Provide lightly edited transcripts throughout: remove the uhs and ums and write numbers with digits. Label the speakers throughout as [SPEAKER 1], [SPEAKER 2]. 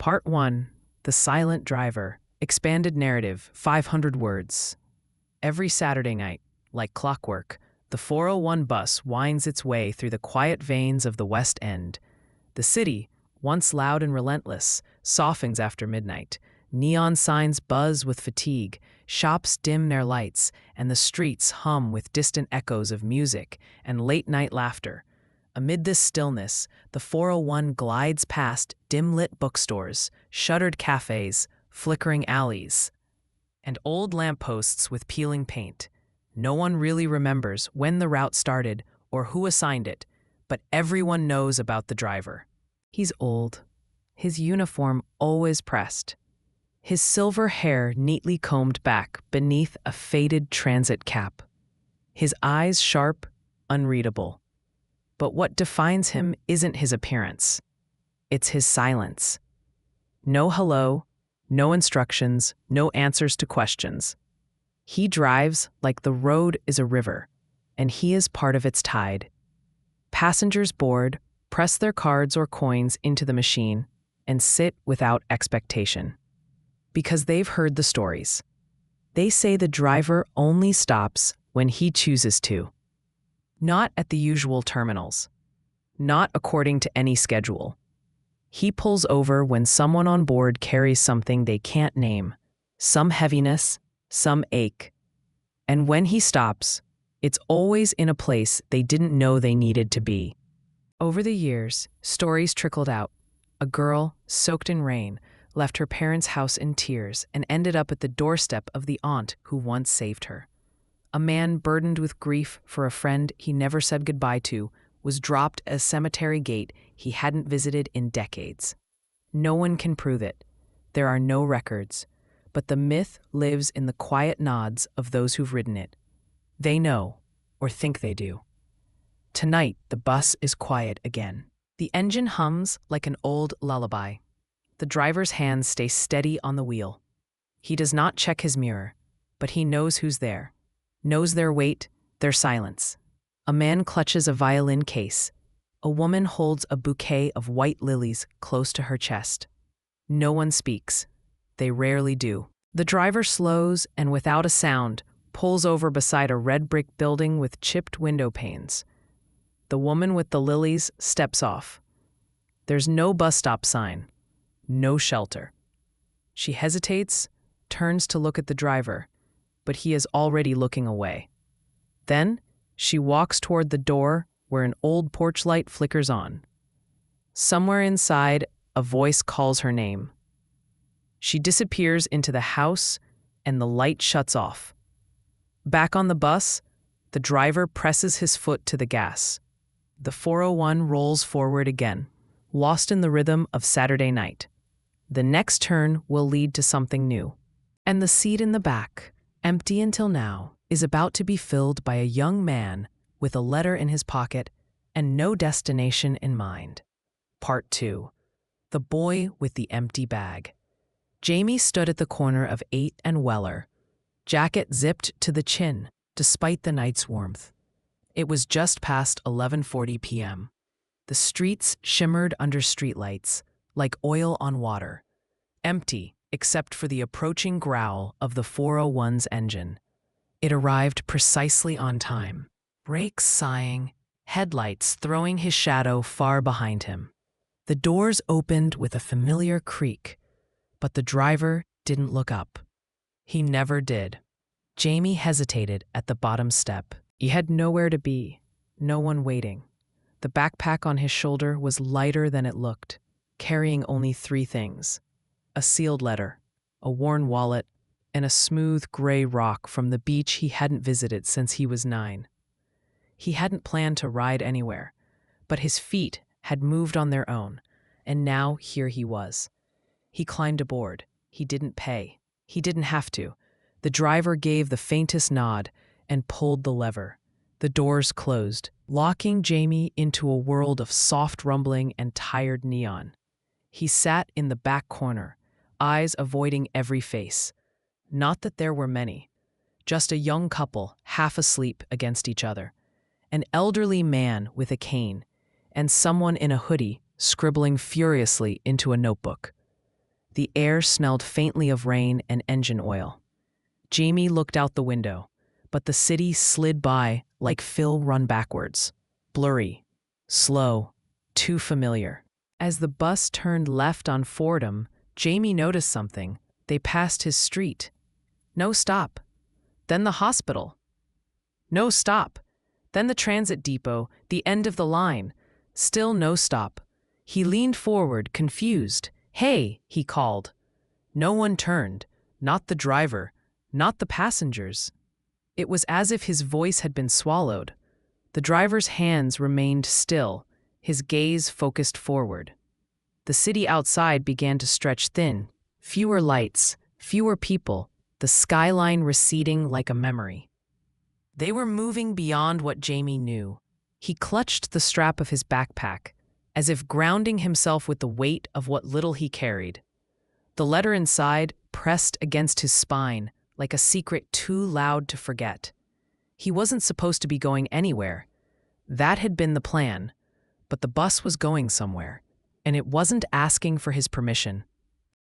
[SPEAKER 1] Part 1. The Silent Driver. Expanded narrative, 500 words. Every Saturday night, like clockwork, the 401 bus winds its way through the quiet veins of the West End. The city, once loud and relentless, softens after midnight. Neon signs buzz with fatigue, shops dim their lights, and the streets hum with distant echoes of music and late-night laughter. Amid this stillness, the 401 glides past dim-lit bookstores, shuttered cafes, flickering alleys, and old lampposts with peeling paint. No one really remembers when the route started or who assigned it, but everyone knows about the driver. He's old, his uniform always pressed, his silver hair neatly combed back beneath a faded transit cap, his eyes sharp, unreadable. But what defines him isn't his appearance. It's his silence. No hello, no instructions, no answers to questions. He drives like the road is a river, and he is part of its tide. Passengers board, press their cards or coins into the machine, and sit without expectation. Because they've heard the stories. They say the driver only stops when he chooses to. Not at the usual terminals. Not according to any schedule. He pulls over when someone on board carries something they can't name, some heaviness, some ache. And when he stops, it's always in a place they didn't know they needed to be. Over the years, stories trickled out. A girl, soaked in rain, left her parents' house in tears and ended up at the doorstep of the aunt who once saved her. A man burdened with grief for a friend he never said goodbye to was dropped at a cemetery gate he hadn't visited in decades. No one can prove it. There are no records. But the myth lives in the quiet nods of those who've ridden it. They know, or think they do. Tonight, the bus is quiet again. The engine hums like an old lullaby. The driver's hands stay steady on the wheel. He does not check his mirror, but he knows who's there. Knows their weight, their silence. A man clutches a violin case. A woman holds a bouquet of white lilies close to her chest. No one speaks. They rarely do. The driver slows and without a sound pulls over beside a red brick building with chipped window panes. The woman with the lilies steps off. There's no bus stop sign. No shelter. She hesitates, turns to look at the driver, but he is already looking away. Then, she walks toward the door where an old porch light flickers on. Somewhere inside, a voice calls her name. She disappears into the house, and the light shuts off. Back on the bus, the driver presses his foot to the gas. The 401 rolls forward again, lost in the rhythm of Saturday night. The next turn will lead to something new. And the seat in the back, empty until now, is about to be filled by a young man with a letter in his pocket and no destination in mind. Part 2. The Boy with the Empty Bag. Jamie stood at the corner of 8th and Weller, jacket zipped to the chin, despite the night's warmth. It was just past 11:40 p.m. The streets shimmered under streetlights, like oil on water, empty except for the approaching growl of the 401's engine. It arrived precisely on time, brakes sighing, headlights throwing his shadow far behind him. The doors opened with a familiar creak, but the driver didn't look up. He never did. Jamie hesitated at the bottom step. He had nowhere to be, no one waiting. The backpack on his shoulder was lighter than it looked, carrying only 3 things: a sealed letter, a worn wallet, and a smooth gray rock from the beach he hadn't visited since he was 9. He hadn't planned to ride anywhere, but his feet had moved on their own, and now here he was. He climbed aboard. He didn't pay. He didn't have to. The driver gave the faintest nod and pulled the lever. The doors closed, locking Jamie into a world of soft rumbling and tired neon. He sat in the back corner, eyes avoiding every face. Not that there were many. Just a young couple half asleep against each other. An elderly man with a cane, and someone in a hoodie scribbling furiously into a notebook. The air smelled faintly of rain and engine oil. Jamie looked out the window, but the city slid by like Phil run backwards. Blurry, slow, too familiar. As the bus turned left on Fordham, Jamie noticed something. They passed his street. No stop. Then the hospital. No stop. Then the transit depot, the end of the line. Still no stop. He leaned forward, confused. "Hey," he called. No one turned. Not the driver. Not the passengers. It was as if his voice had been swallowed. The driver's hands remained still, his gaze focused forward. The city outside began to stretch thin. Fewer lights, fewer people, the skyline receding like a memory. They were moving beyond what Jamie knew. He clutched the strap of his backpack, as if grounding himself with the weight of what little he carried. The letter inside pressed against his spine like a secret too loud to forget. He wasn't supposed to be going anywhere. That had been the plan, but the bus was going somewhere, and it wasn't asking for his permission.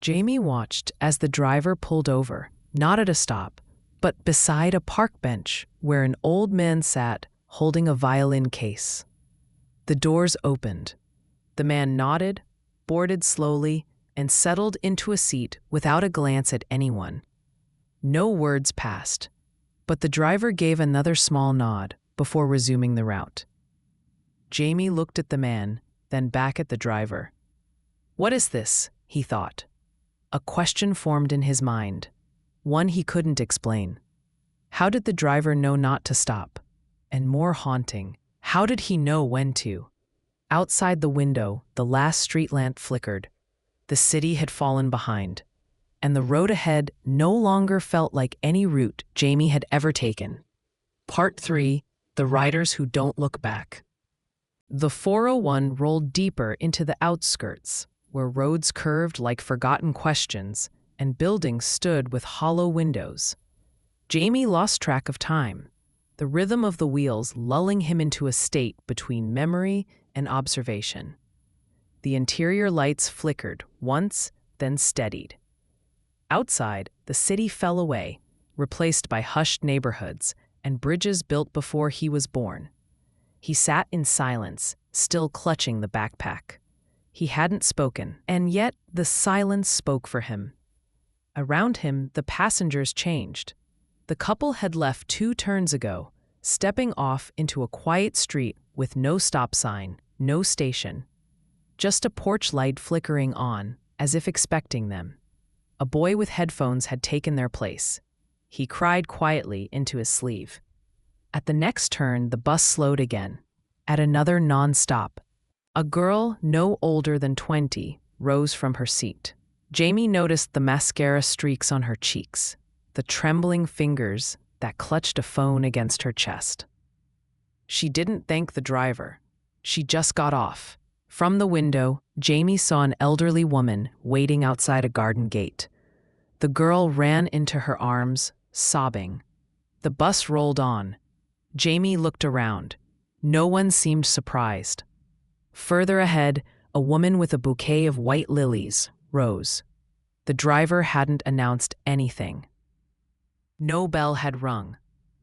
[SPEAKER 1] Jamie watched as the driver pulled over, not at a stop, but beside a park bench where an old man sat holding a violin case. The doors opened. The man nodded, boarded slowly, and settled into a seat without a glance at anyone. No words passed, but the driver gave another small nod before resuming the route. Jamie looked at the man, then back at the driver. "What is this?" he thought. A question formed in his mind, one he couldn't explain. How did the driver know not to stop? And more haunting, how did he know when to? Outside the window, the last street lamp flickered. The city had fallen behind, and the road ahead no longer felt like any route Jamie had ever taken. Part 3: The Riders Who Don't Look Back. The 401 rolled deeper into the outskirts, where roads curved like forgotten questions and buildings stood with hollow windows. Jamie lost track of time, the rhythm of the wheels lulling him into a state between memory and observation. The interior lights flickered once, then steadied. Outside, the city fell away, replaced by hushed neighborhoods and bridges built before he was born. He sat in silence, still clutching the backpack. He hadn't spoken, and yet the silence spoke for him. Around him, the passengers changed. The couple had left 2 turns ago, stepping off into a quiet street with no stop sign, no station. Just a porch light flickering on, as if expecting them. A boy with headphones had taken their place. He cried quietly into his sleeve. At the next turn, the bus slowed again. At another non-stop, a girl no older than 20 rose from her seat. Jamie noticed the mascara streaks on her cheeks, the trembling fingers that clutched a phone against her chest. She didn't thank the driver. She just got off. From the window, Jamie saw an elderly woman waiting outside a garden gate. The girl ran into her arms, sobbing. The bus rolled on. Jamie looked around. No one seemed surprised. Further ahead, a woman with a bouquet of white lilies rose. The driver hadn't announced anything. No bell had rung,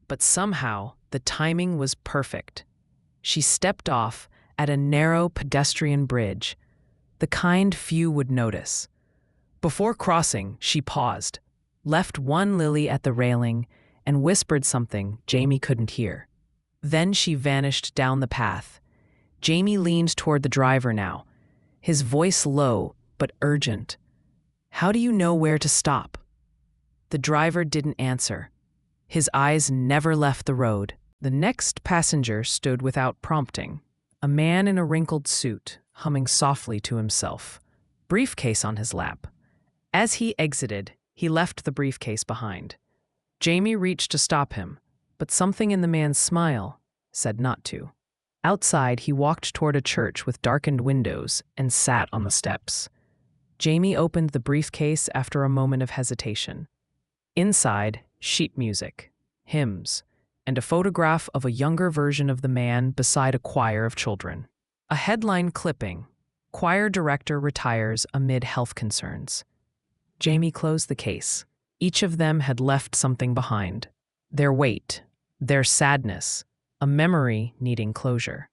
[SPEAKER 1] but somehow the timing was perfect. She stepped off at a narrow pedestrian bridge, the kind few would notice. Before crossing, she paused, left one lily at the railing, and whispered something Jamie couldn't hear. Then she vanished down the path. Jamie leaned toward the driver now, his voice low but urgent. "How do you know where to stop?" The driver didn't answer. His eyes never left the road. The next passenger stood without prompting. A man in a wrinkled suit, humming softly to himself, briefcase on his lap. As he exited, he left the briefcase behind. Jamie reached to stop him, but something in the man's smile said not to. Outside, he walked toward a church with darkened windows and sat on the steps. Jamie opened the briefcase after a moment of hesitation. Inside, sheet music, hymns, and a photograph of a younger version of the man beside a choir of children. A headline clipping: "Choir director retires amid health concerns." Jamie closed the case. Each of them had left something behind. Their weight, their sadness, a memory needing closure.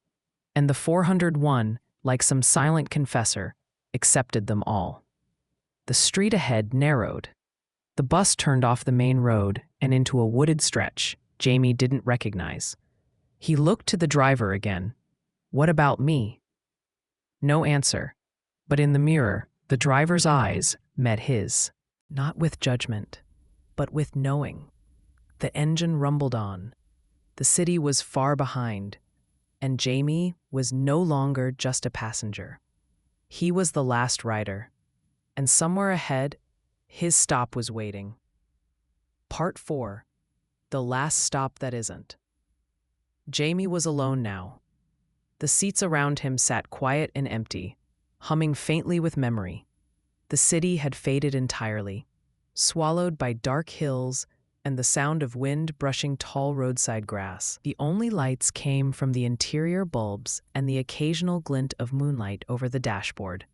[SPEAKER 1] And the 401, like some silent confessor, accepted them all. The street ahead narrowed. The bus turned off the main road and into a wooded stretch Jamie didn't recognize. He looked to the driver again. "What about me?" No answer. But in the mirror, the driver's eyes met his. Not with judgment, but with knowing. The engine rumbled on. The city was far behind, and Jamie was no longer just a passenger. He was the last rider, and somewhere ahead, his stop was waiting. Part 4. The Last Stop That Isn't. Jamie was alone now. The seats around him sat quiet and empty, humming faintly with memory. The city had faded entirely, swallowed by dark hills and the sound of wind brushing tall roadside grass. The only lights came from the interior bulbs and the occasional glint of moonlight over the dashboard.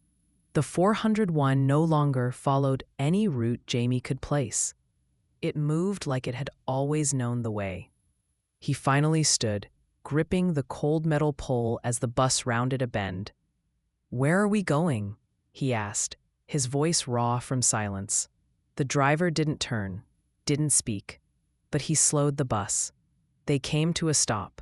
[SPEAKER 1] The 401 no longer followed any route Jamie could place. It moved like it had always known the way. He finally stood, gripping the cold metal pole as the bus rounded a bend. "Where are we going?" he asked, his voice raw from silence. The driver didn't turn, didn't speak, but he slowed the bus. They came to a stop.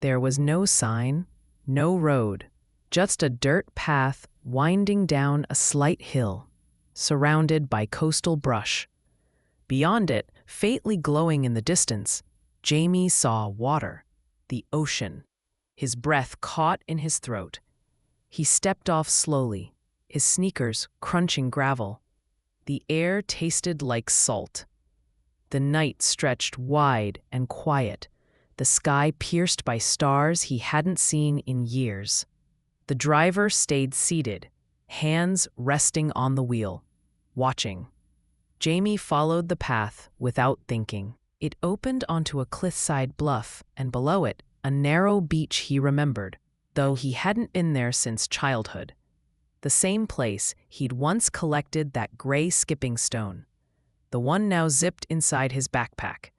[SPEAKER 1] There was no sign, no road, just a dirt path winding down a slight hill, surrounded by coastal brush. Beyond it, faintly glowing in the distance, Jamie saw water, the ocean. His breath caught in his throat. He stepped off slowly, his sneakers crunching gravel. The air tasted like salt. The night stretched wide and quiet, the sky pierced by stars he hadn't seen in years. The driver stayed seated, hands resting on the wheel, watching. Jamie followed the path without thinking. It opened onto a cliffside bluff, and below it, a narrow beach he remembered, though he hadn't been there since childhood. The same place he'd once collected that gray skipping stone, the one now zipped inside his backpack.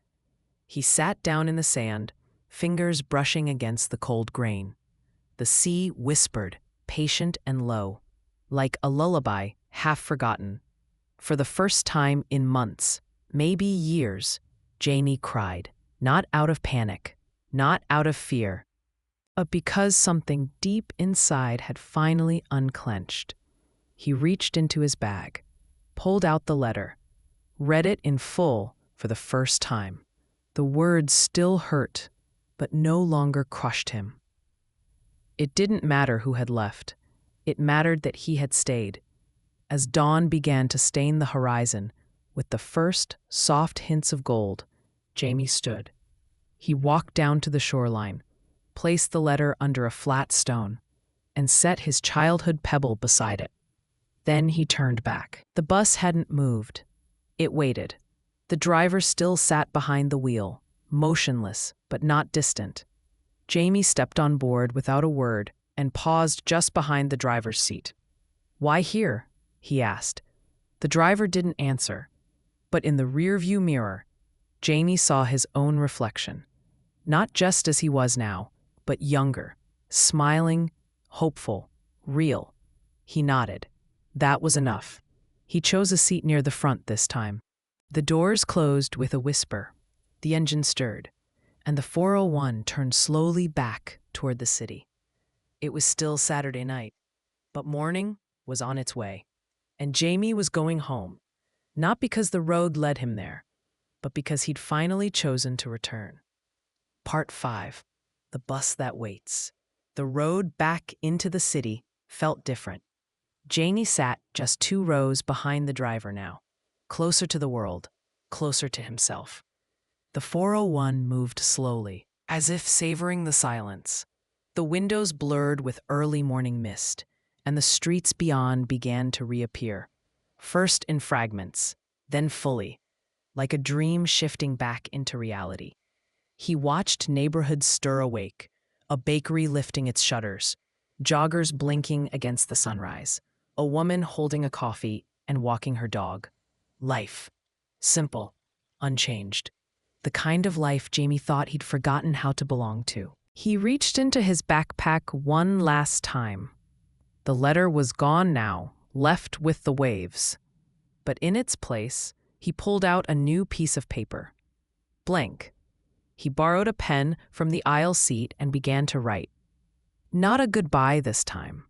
[SPEAKER 1] He sat down in the sand, fingers brushing against the cold grain. The sea whispered, patient and low, like a lullaby half forgotten. For the first time in months, maybe years, Jamie cried, not out of panic, not out of fear, but because something deep inside had finally unclenched. He reached into his bag, pulled out the letter, read it in full for the first time. The words still hurt, but no longer crushed him. It didn't matter who had left. It mattered that he had stayed. As dawn began to stain the horizon with the first soft hints of gold, Jamie stood. He walked down to the shoreline, placed the letter under a flat stone, and set his childhood pebble beside it. Then he turned back. The bus hadn't moved. It waited. The driver still sat behind the wheel, motionless but not distant. Jamie stepped on board without a word and paused just behind the driver's seat. "Why here?" he asked. The driver didn't answer, but in the rearview mirror, Jamie saw his own reflection. Not just as he was now, but younger, smiling, hopeful, real. He nodded. That was enough. He chose a seat near the front this time. The doors closed with a whisper. The engine stirred, and the 401 turned slowly back toward the city. It was still Saturday night, but morning was on its way, and Jamie was going home, not because the road led him there, but because he'd finally chosen to return. Part 5. The Bus That Waits. The road back into the city felt different. Jamie sat just 2 rows behind the driver now, closer to the world, closer to himself. The 401 moved slowly, as if savoring the silence. The windows blurred with early morning mist, and the streets beyond began to reappear, first in fragments, then fully, like a dream shifting back into reality. He watched neighborhoods stir awake, a bakery lifting its shutters, joggers blinking against the sunrise, a woman holding a coffee and walking her dog. Life. Simple. Unchanged. The kind of life Jamie thought he'd forgotten how to belong to. He reached into his backpack one last time. The letter was gone now, left with the waves. But in its place, he pulled out a new piece of paper. Blank. He borrowed a pen from the aisle seat and began to write. Not a goodbye this time.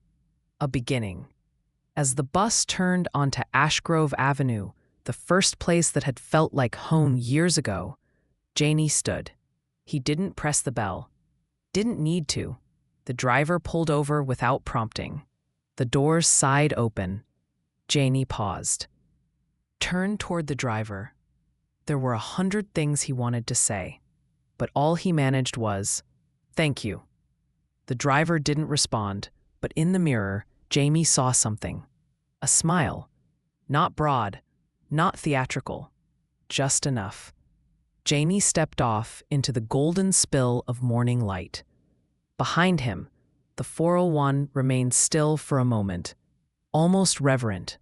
[SPEAKER 1] A beginning. As the bus turned onto Ashgrove Avenue, the first place that had felt like home years ago, Jamie stood. He didn't press the bell. Didn't need to. The driver pulled over without prompting. The doors sighed open. Jamie paused. Turned toward the driver. There were 100 things he wanted to say, but all he managed was, "Thank you." The driver didn't respond, but in the mirror, Jamie saw something. A smile. Not broad, not theatrical, just enough. Jamie stepped off into the golden spill of morning light. Behind him, the 401 remained still for a moment, almost reverent.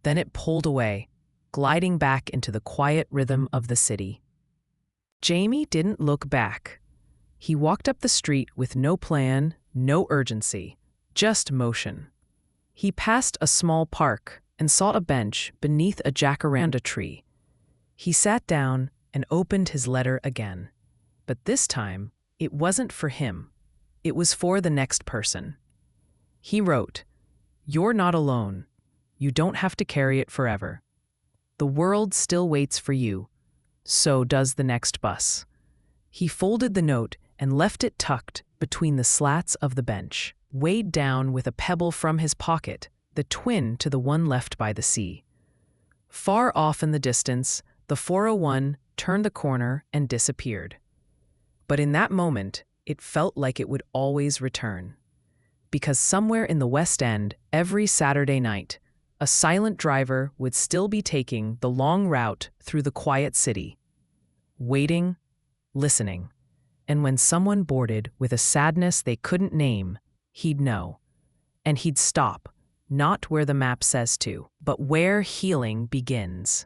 [SPEAKER 1] Then it pulled away, gliding back into the quiet rhythm of the city. Jamie didn't look back. He walked up the street with no plan, no urgency, just motion. He passed a small park and sought a bench beneath a jacaranda tree. He sat down and opened his letter again. But this time, it wasn't for him. It was for the next person. He wrote, "You're not alone. You don't have to carry it forever. The world still waits for you. So does the next bus." He folded the note and left it tucked between the slats of the bench, weighed down with a pebble from his pocket, the twin to the one left by the sea. Far off in the distance, the 401 turned the corner and disappeared. But in that moment, it felt like it would always return. Because somewhere in the West End, every Saturday night, a silent driver would still be taking the long route through the quiet city, waiting, listening, and when someone boarded with a sadness they couldn't name, he'd know. And he'd stop, not where the map says to, but where healing begins.